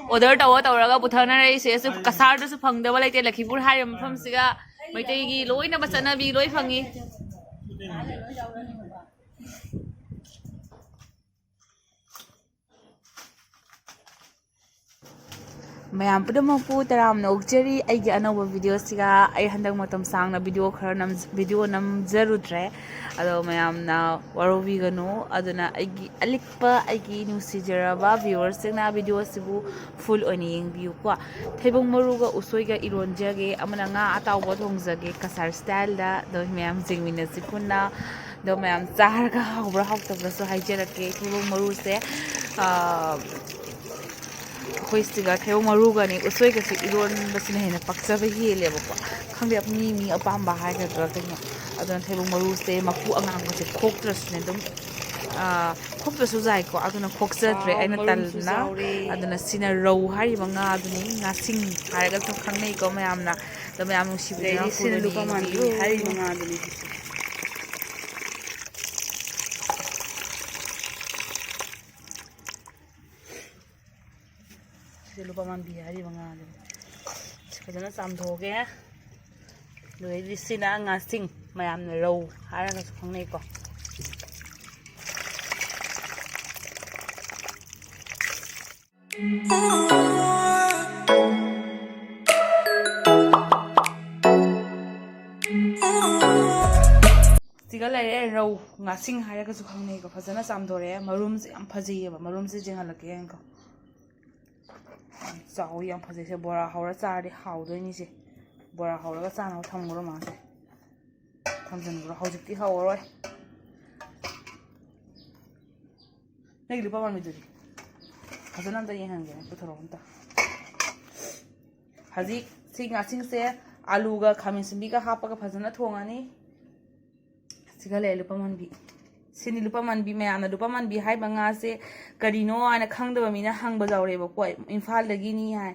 order tawra puthana reise kasar da su phangdaba laite lakhipur harim mafam siga maitai gi loina bachana bi loi phangi mayam pudamapu taram na okjeri aigi anova video siga ai handak matam sangna video khara nam video nam zarudre ado mayam na warovi gano aduna aigi alikpa aigi nusijaraba viewers singna video sibu full oni yengbiu kwa thebong maruga usoiga ironjage amana nga atawba thongjage kasar style da do mayam jingmina sipunna do mayam charga hawra hawtabra so haijerake thebong maru se Hoistiga theo maruga ni usoi ka si iron basina hena pakcha ba hele ba ko khangde mi apamba ha ka dra teng adon theo maru se maku angang ko se khoktra sne dum khoktra su jai ko adona khokcha tre aina talna adona sina row hari banga aduni nga sing haraga to khangnei ko mayamna to mayam nu sibre sina lupa man hari banga aduni lupa man bihari banga de chakana samthoge loi risina nga sing mayam na row haraga su khangnei ko siga lai row nga sing haraga su khangnei ko phajana samdore marum se am phajiyeba marum se jingalake ko Sao yang phase se bora hawra chari hawdoi ni se bora hawra cha na thamgro ma se thamjan bora hawjikti hawroi nei lupa man miduri hazana da yen hange puthoro unta haji singa sing se alu ga khamin simbi ga hapa ga phajana thongani sigale lupa man bi sini lupa man bi me ana lupa man bi hai banga se karino ana khangdaba mina hangba jawre ba koi imphal lagi ni hai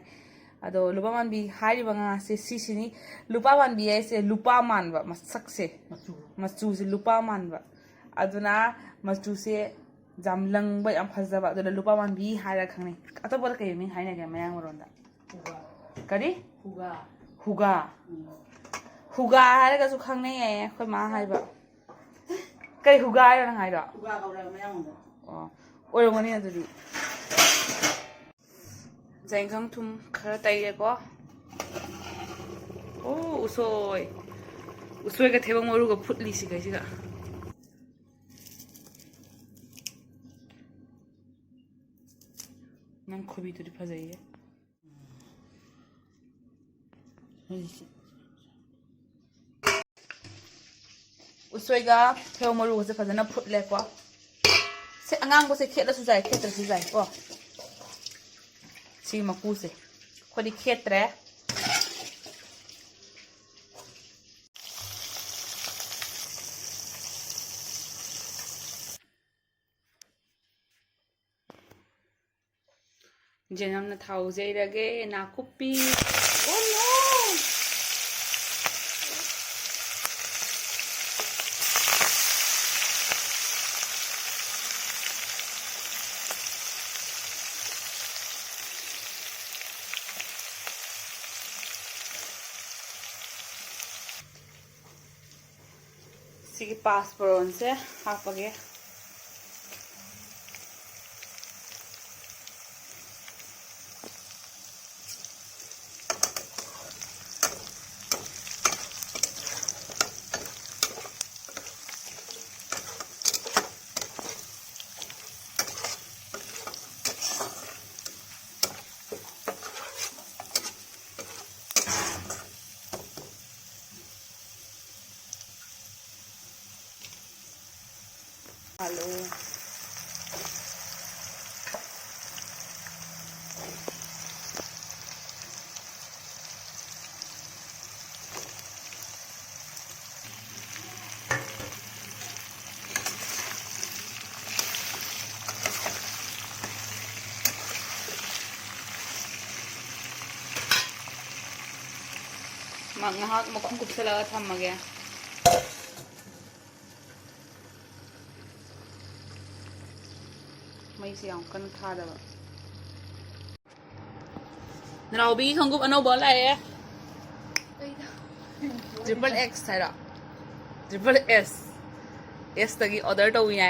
ado lupa man bi hai banga se sini lupa man bi ai se lupa man ba masak se machu se lupa man ba aduna machu se jamlang ba am phajaba ado lupa man bi hai ra khangne atobal kai mi hai na ga mayang ronda kari huga hai ga su khangne ai khoi ma hai ba Kay hugay na ngay do. Hugay ka wala mayang mo. Oh, oyo ngani na dulu. Jengkang tum khara tayo ko. Oh, usoy ka thebang maru ka phutli si kai siga. Nang khobi tu di phajai hai. Usoiga theo maru se phajana phutle ko se angang ko se kheta su jai ko si maku se khodi khetre jenam na thau jai rage na kupi oh no Sige passport se hapage Halo. Ngahak makhung kupsala thammage mai se yang kan kha da เราบีของกุ๊บอนบอลอะไรtriple X ใช่หรอ triple S ตะกี้ออเดอร์ตัวยังไง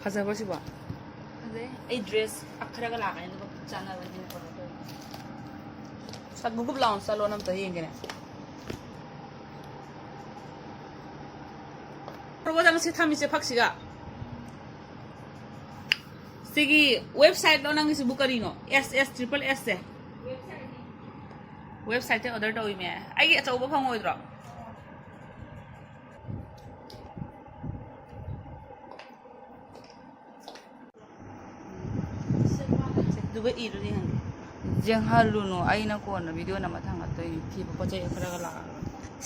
ภาษาภาษาบ้าไอ้ dress อักขระก็หลากหลายแล้วก็จานอะไรนี่ก็แล้วสักกุ๊บลาวน์ซาโลน้ำตัวยังไงเนี่ยเพราะว่าจังสิทำมิเซพักสิกะสิกีเว็บไซต์เรานั่งสิบุกรีโน่ SS triple S เว็บไซต์ที่ออเดอร์ตัวยังไงไอ้จะอุปกรณ์อะไรหรอดูไปอีกดูดิฮันยังฮัลโหลโน่ไอ้นักคนนะวิดีโอนั้นมาทางอะไรที่พอใจอะไรก็ลา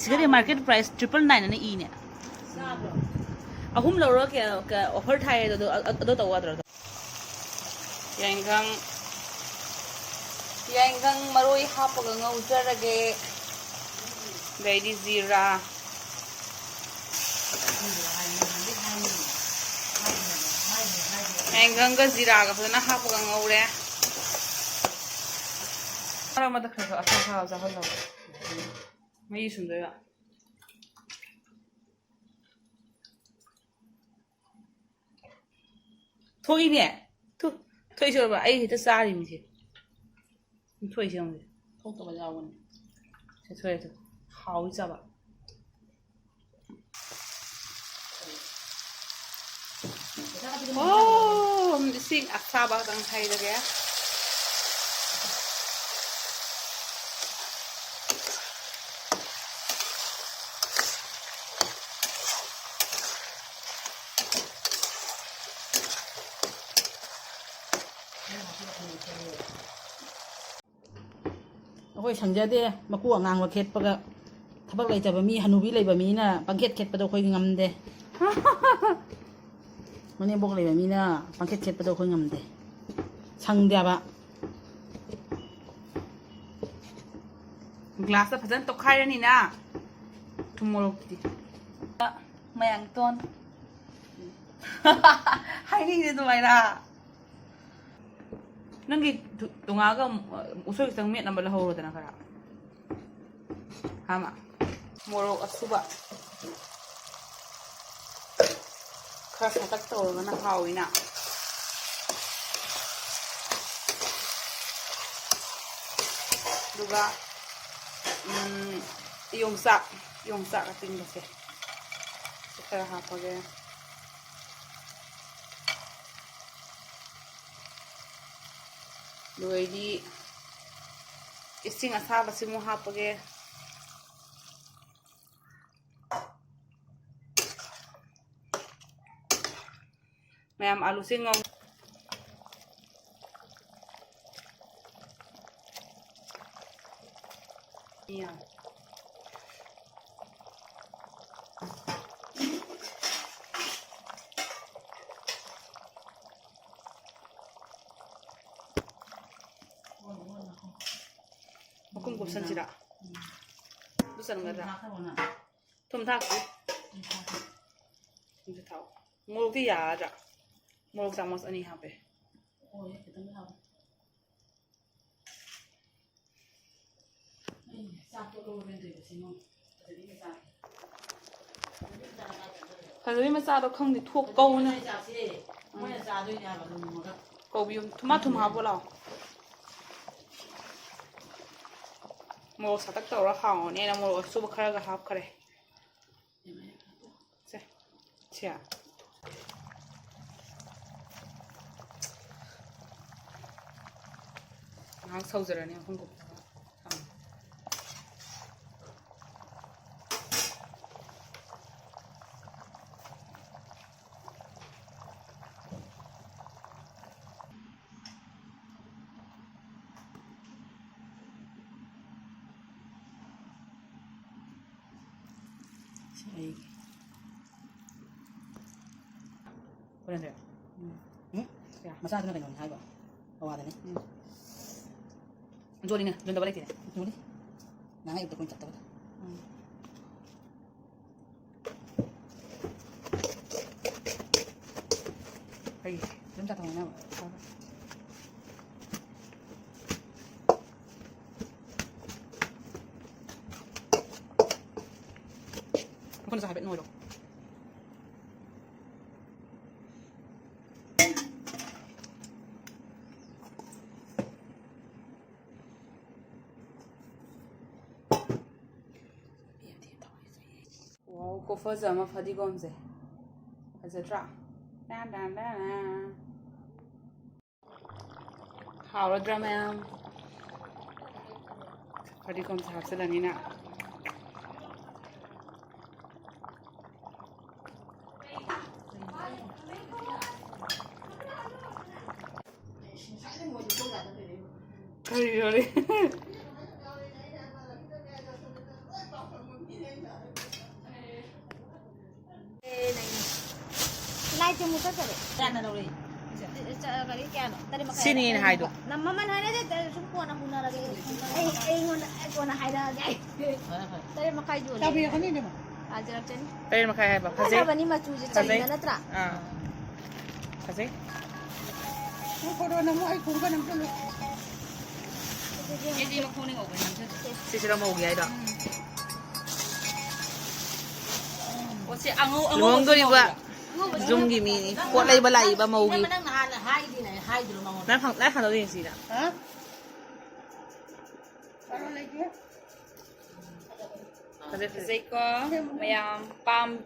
สิกะเดมาร์เก็ตไพรซ์triple nineนั่นอีเนี่ยอะหุ่มเราเลิกแกออฟเฟอร์ไทยตัวยังมารุยฮาปกังเอาจระเกะเบดีซีรายังก็ซีรากับพนักฮาปกังเอาเลยเรามาตะคร้าข้าวจะฮัลโหลไม่ยุ่งเลยอ่ะทุกอีเนี่ยทุกช่วยบ่ไอ้ที่จะสาริมิสิทุกช่วยมั้ยทุกตัวมันยาวมันช่วยทุก好一下吧โอ้สิ่งอักษรบางตั้งไทยเลยแกโอ้ยฉันจะได้มากู้งานว่าเข็ดปะก็ถ้าพวกเราจะบะมีฮันูบิเลยบะมีน่ะปังเข็ดประตูคอยงำเด้มันนี่บอกเลยบะมีน่ะปังเข็ดประตูคอยงำเด้ช่างเดียบะกลาสพัฒน์ตกไข่แล้วนี่นะทุ่มโมโลกิไม่ยังต้นให้นี่จะทำไมล่ะนั่งกินตรงนั้นก็อุศวิสังเมียนนำไปละหัวแต่นะครับฮะมาโมโรอัสุบะคราสตักโตมันน่าเข้าอีน่ะดูว่ายงสักก็จริงก็เสียจะแค่หาพอแกโดยที่สิ่งอาสาบสิมุฮาปเกแม่อาลูซิงงเนี่ยคุณกุศลจิระดูสันกันละทุ่มทักสิคุณจะเท่าโมลูกที่ยาจ้ะโมลูกจากมอสอันนี้ฮะไปโอ้ยจะต้องทำซาโตโรเป็นตัวสิน้องแต่นี่ไม่ซาแต่นี่ไม่ซาเราคงจะทั่วเกาเนอะเกาบิวทุ่มมาทุ่มหาพวกเราโมสัตว์ตัวเราเขาเนี่ยนะโมสุบคราก็ฮับคราเจ้าเชี่ยน้ำเศร้าจริงเนี่ยคุณกุ๊บBener ya? Ya, masa ada nggak hai kok? Awal ini. Jual ini, jual balik ini. Jual ini. Nah, itu pun cakap. Hey, belum cakap mana? หน่อยหรอกว้าวก็ฟ้าจะมาพอดีกอมเซ่อาจจะตรา好了，知道没有？พอดีกอมจะหักเสร็จแล้วนี่นะ可以可以。Sini ini hai tu. Nama mana ada dari semua nak guna lagi. Guna hai dah guys. Dari makai jual. Tapi yang ini deh. Ajar macam ni. Tadi makan apa? Kasih. Apa ni macam je cari mana tra? Kasih. Kalau nama ai kung kan nama tu. Jadi mak kuning apa ni? Sisi dah mau gaya dah. Oh si angu Luang tu ni buat zoom gini ni. Kuat lagi balai ba mau gi. Mana nak hai di ni hai dulu mau. Nak hang tu ni sih dah. Ha? Kalau lagi. Kasih kasih ko. Mayam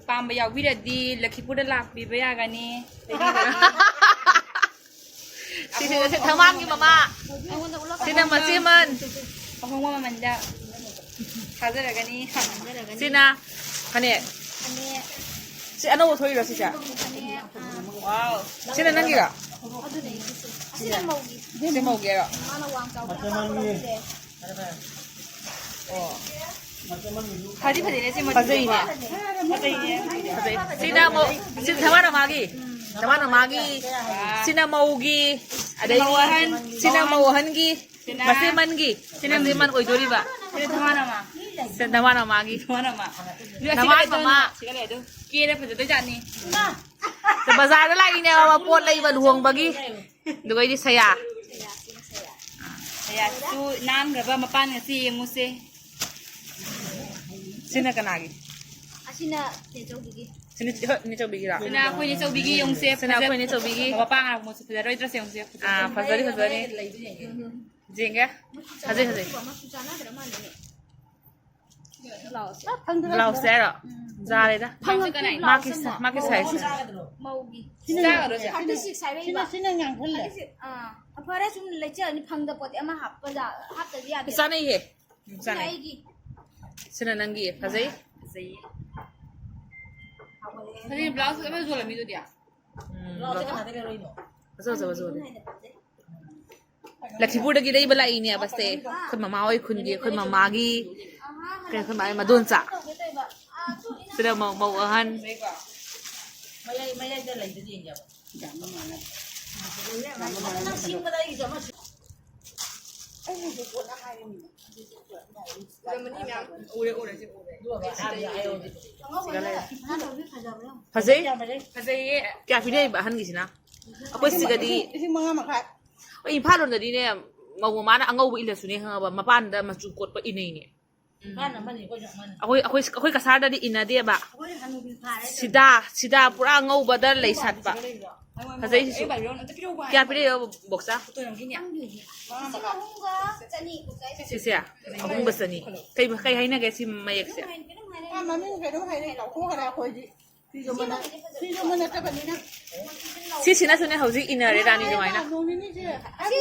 pam bayar wirat di laki pun dah lap bi bayar kan ni. Sisi thamang gi mama. Sini masih man. Orang mama manja. Kasih dah kan ni. Sini kan ni. Ani Si ano thoi ra si cha. Wow. Sini nang gi ga. aduh ni. Asyik mau gi. Si mau gi ra. Mana wang kau? Oh. Hari hari ni si mau. Pasai ni. Pasai. Sini mau sini thamang magi. Thamang magi. Sini mau gi. Ada ini. Sini mau han gi. Masih man gi. Sini man oi dori ba. Sini thamang nama. Sini thamang magi. Thamang nama. Thamang mama. Sikale tu. Kira pada tu jadi ni. Sa bazaar na lagi niya mapot lagi ba duhong bagi. Dugay di saya. Ya tu nan berapa mapan nasi muse. Sina ka nagi. Asyik nak tejau gigi. Sini ni coba bigi ra. Sina aku ni cau bigi yung se. Sina ako ni coba bigi. Apa ngah muse pada roi terus yung se. Ah, pasari. Jengga. Haze. Mama susah nak drama ni. Lau sero. Zare da. Makis hai. Mau gi. Sina terus ya. Ada sih saya Sini sini yang pula. Apa ada cuma leceh ni pang dapat ama hap pada hap tadi ada. Sana ihe. Sana. Lagi. Sina nangi. Haze. Sih. Tadi blouse apa jual mi tu dia. Bazo. Lakipur lagi dai balai ni abaste. Kun mama oi kun gi kun mama gi. Kaya kun mama madun sa. Sina mau ahan. Maya dah lagi dia jawab. Jangan mana. Haze. Kasih Kaya pinay ba han gi sina. Ako sigadi. Isi mga makat. O impalon gadi ne mau mana angau ila suni hanga ba mapanda macukot pa inay ni. Mana mana ko jak mana. Ako'y kasada di ina di ba? Sida pura ngau badal lay sat pa. Hazay si eh baru nanti kira Kaya pili yo boksa. tu yang gini. Sisiya. Akong basta ni. Kay hay na si mayak siya. Mami kay do hay ka ko kada ko di. Sijo mana ta ba ni na. Si sina sune hauji ina re rani jomai na. No ni je. Ani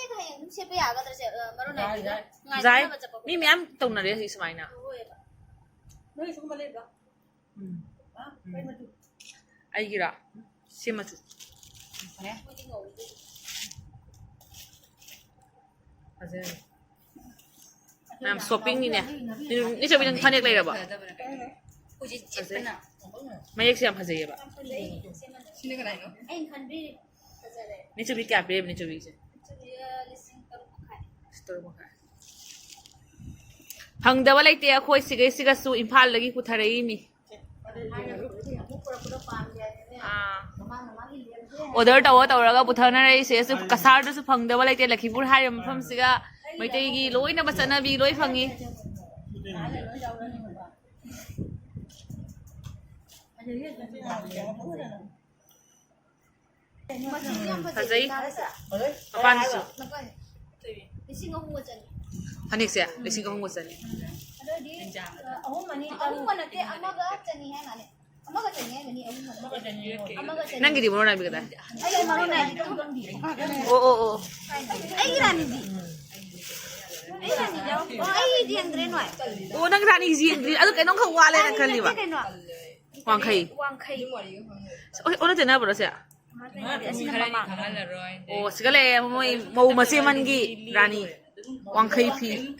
ka yang siapa ya ka terus baru naik. Zai. Mi miam tong na re si sumai na. No isu male ba. Ha? Kai ma tu. Ay gira. Si machu. Hazay. Nam shopping ni ne. Ni sabi nang thanek lai ra ba. Uji cipta na. Mayak siya hazay ba. Sini kan ayo. Ai kan bi. Ni sabi kya pili ni sabi siya. Store mo ka. Hangdawa lai te akhoi siga su Imphal lagi putharai mi. Order tauraga puthana rai se su kasar da su phangdawa lai te Lakhipur hai mafam siga maitai gi loi na basana bi loi phangi Fazay. Paano siya? Ising ako mo dyan. Hanik siya. Lising ka mong wasan. Ano di? Ako man natin. Amaga chanihan nga. Amaga chanihan gani. Amaga chanihan. Nang gidi mo na bigata. Ay marunay dito. Oo. Ay girani di. Ay girani daw. Ay di Andre no ay. Oo nang rani ziyan. Ano kay nung kawala nang kaliwa. Wang kay. Ano din na bro siya? Oh, sigale mau masiman gi rani. Wang kay pi.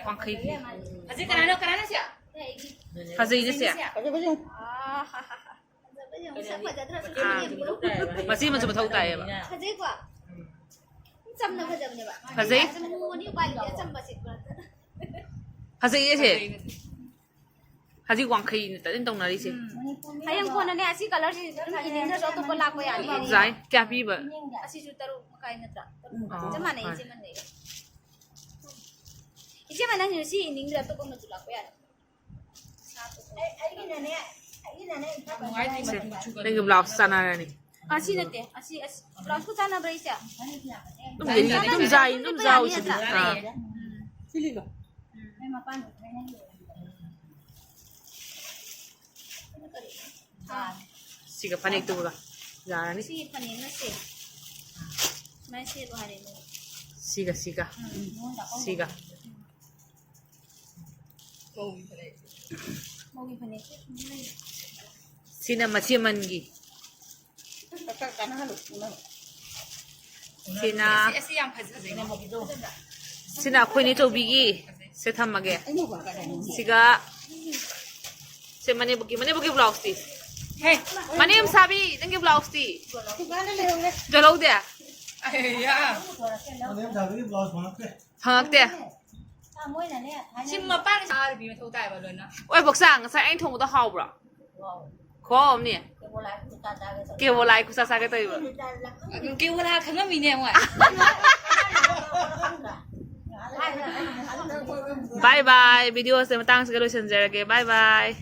Wang kay pi. Kasi kanano siya? Fazay na siya. Masiman sa matao tayo ba? Fazay? Fazay siya. Fazay wang kay na tayo tong nari siya. Ayang ko na niya si color si ini sa to pala ko yan. Zai, kaya pi ba? Asi sutaro makain na ta. Jaman na isi man na. Isi man na si ining ra to ko matula ko yan. Ay ginane. Nang blouse sana na ni. Asi na te. Asi blouse ko sana bray siya. Nung zai siya. Sili ka. Ay mapano. Siga panik tu ba? Zara ni. Si panin na si. May si buharin mo. Siga. Mogi panin. Sina masiman gi. Sina ako'y nito bigi. Se thamage. Siga. Se mani bugi blouse ti. Hey, mani sabi nangi blouse ti. Jalo dia. Hangak dia. Chim mà bác sao bị thâu tài vào luôn đó. Ôi bọc sang sai anh thùng có hao bro. Khó không nè. Kêu vô lại cũng sao cái tay bro. Kêu ra khấn lắm mình nè ngoại. Bye bye. Video sa matang sa galusan zera. Bye bye.